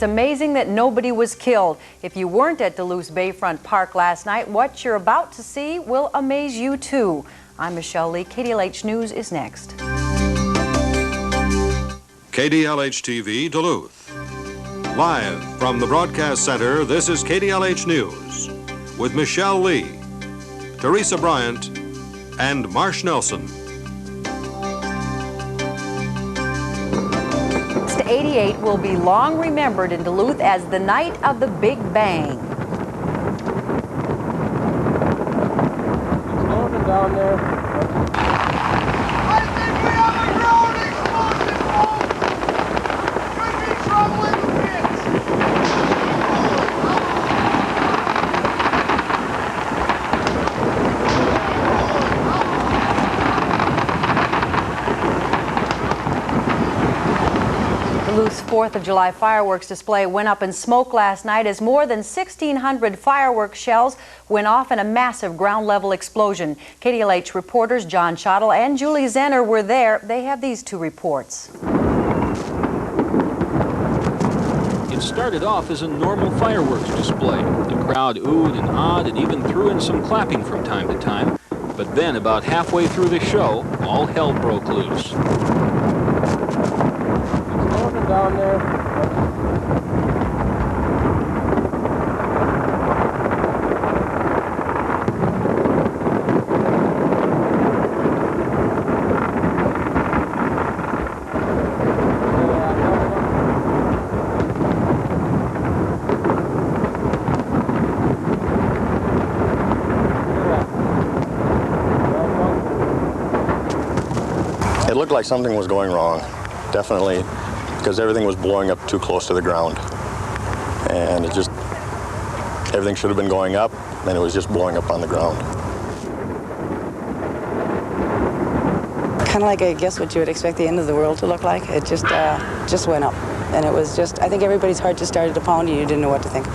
It's amazing that nobody was killed. If you weren't at Duluth's Bayfront Park last night, what you're about to see will amaze you too. I'm Michelle Lee. KDLH News is next. KDLH-TV, Duluth. Live from the broadcast center, this is KDLH News with Michelle Lee, Teresa Bryant, and Marsh Nelson. 88 will be long remembered in Duluth as the night of the Big Bang. It's moving down there. I think we have a ground explosion, folks! Could be trouble in the pits! Duluth's 4th of July fireworks display went up in smoke last night as more than 1,600 fireworks shells went off in a massive ground-level explosion. KDLH reporters John Schottel and Julie Zenner were there. They have these two reports. It started off as a normal fireworks display. The crowd oohed and awed and even threw in some clapping from time to time. But then, about halfway through the show, all hell broke loose. Down there. It looked like something was going wrong, definitely. Because everything was blowing up too close to the ground. And it just, everything should have been going up, and it was just blowing up on the ground. Kind of like, I guess, what you would expect the end of the world to look like. It just went up. And it was just, I think everybody's heart just started to pound and you didn't know what to think.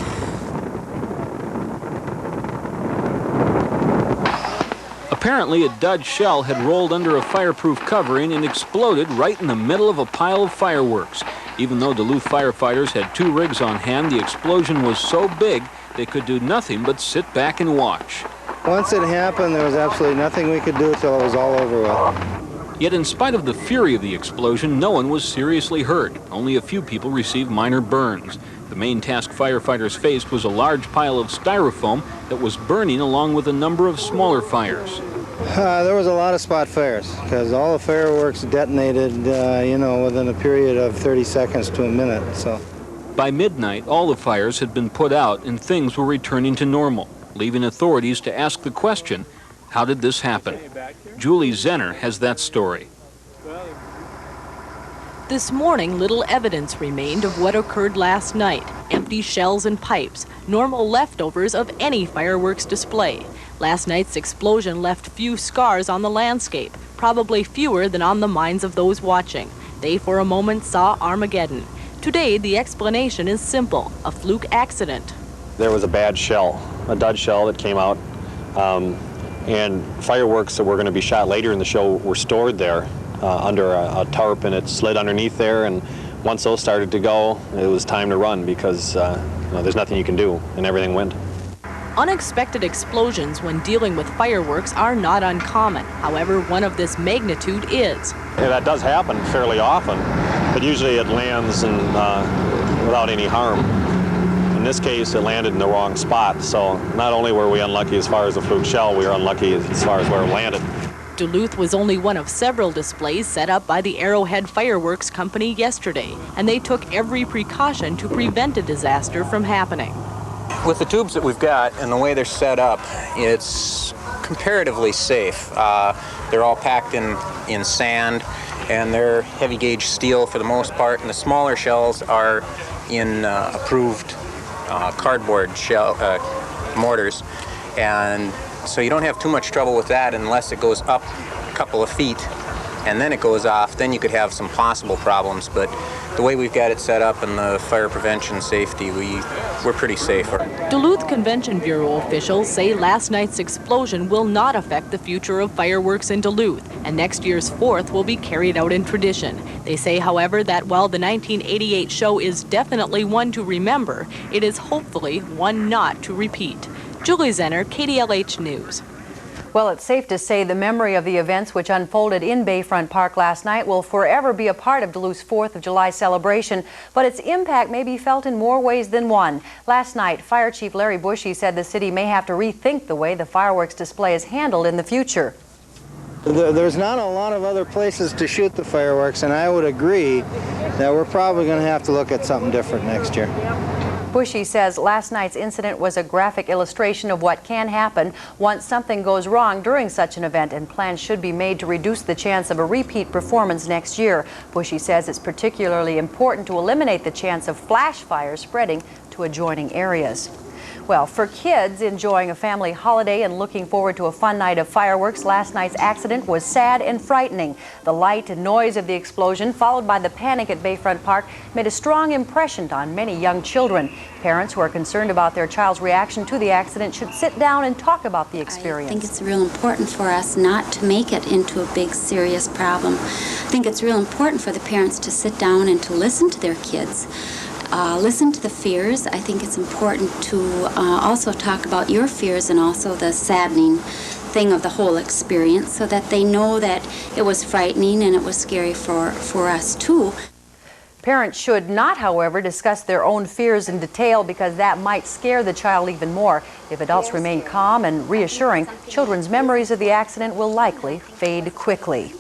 Apparently, a dud shell had rolled under a fireproof covering and exploded right in the middle of a pile of fireworks. Even though Duluth firefighters had 2 rigs on hand, the explosion was so big they could do nothing but sit back and watch. Once it happened, there was absolutely nothing we could do until it was all over with. Yet in spite of the fury of the explosion, no one was seriously hurt. Only a few people received minor burns. The main task firefighters faced was a large pile of styrofoam that was burning along with a number of smaller fires. There was a lot of spot fires because all the fireworks detonated, within a period of 30 seconds to a minute. So, by midnight, all the fires had been put out and things were returning to normal, leaving authorities to ask the question, how did this happen? Julie Zenner has that story. This morning, little evidence remained of what occurred last night. Empty shells and pipes, normal leftovers of any fireworks display. Last night's explosion left few scars on the landscape, probably fewer than on the minds of those watching. They for a moment saw Armageddon. Today, the explanation is simple, a fluke accident. There was a bad shell, a dud shell that came out, and fireworks that were going to be shot later in the show were stored there under a tarp, and it slid underneath there, and once those started to go, it was time to run because there's nothing you can do, and everything went. Unexpected explosions when dealing with fireworks are not uncommon. However, one of this magnitude is. Yeah, that does happen fairly often, but usually it lands without any harm. In this case, it landed in the wrong spot, so not only were we unlucky as far as the fluke shell, we were unlucky as far as where it landed. Duluth was only one of several displays set up by the Arrowhead Fireworks Company yesterday, and they took every precaution to prevent a disaster from happening. With the tubes that we've got and the way they're set up, it's comparatively safe. They're all packed in sand, and they're heavy gauge steel for the most part, and the smaller shells are in approved cardboard shell mortars, and so you don't have too much trouble with that unless it goes up a couple of feet and then it goes off. Then you could have some possible problems, but the way we've got it set up and the fire prevention safety, we're pretty safe. Duluth Convention Bureau officials say last night's explosion will not affect the future of fireworks in Duluth, and next year's 4th will be carried out in tradition. They say, however, that while the 1988 show is definitely one to remember, it is hopefully one not to repeat. Julie Zenner, KDLH News. Well, it's safe to say the memory of the events which unfolded in Bayfront Park last night will forever be a part of Duluth's 4th of July celebration, but its impact may be felt in more ways than one. Last night, Fire Chief Larry Bushy said the city may have to rethink the way the fireworks display is handled in the future. There's not a lot of other places to shoot the fireworks, and I would agree that we're probably going to have to look at something different next year. Bushy says last night's incident was a graphic illustration of what can happen once something goes wrong during such an event, and plans should be made to reduce the chance of a repeat performance next year. Bushy says it's particularly important to eliminate the chance of flash fires spreading to adjoining areas. Well, for kids enjoying a family holiday and looking forward to a fun night of fireworks, last night's accident was sad and frightening. The light and noise of the explosion, followed by the panic at Bayfront Park, made a strong impression on many young children. Parents who are concerned about their child's reaction to the accident should sit down and talk about the experience. I think it's real important for us not to make it into a big, serious problem. I think it's real important for the parents to sit down and to listen to their kids. Listen to the fears. I think it's important to also talk about your fears and also the saddening thing of the whole experience, so that they know that it was frightening and it was scary for us too. Parents should not, however, discuss their own fears in detail, because that might scare the child even more. If adults remain calm and reassuring, children's memories of the accident will likely fade quickly.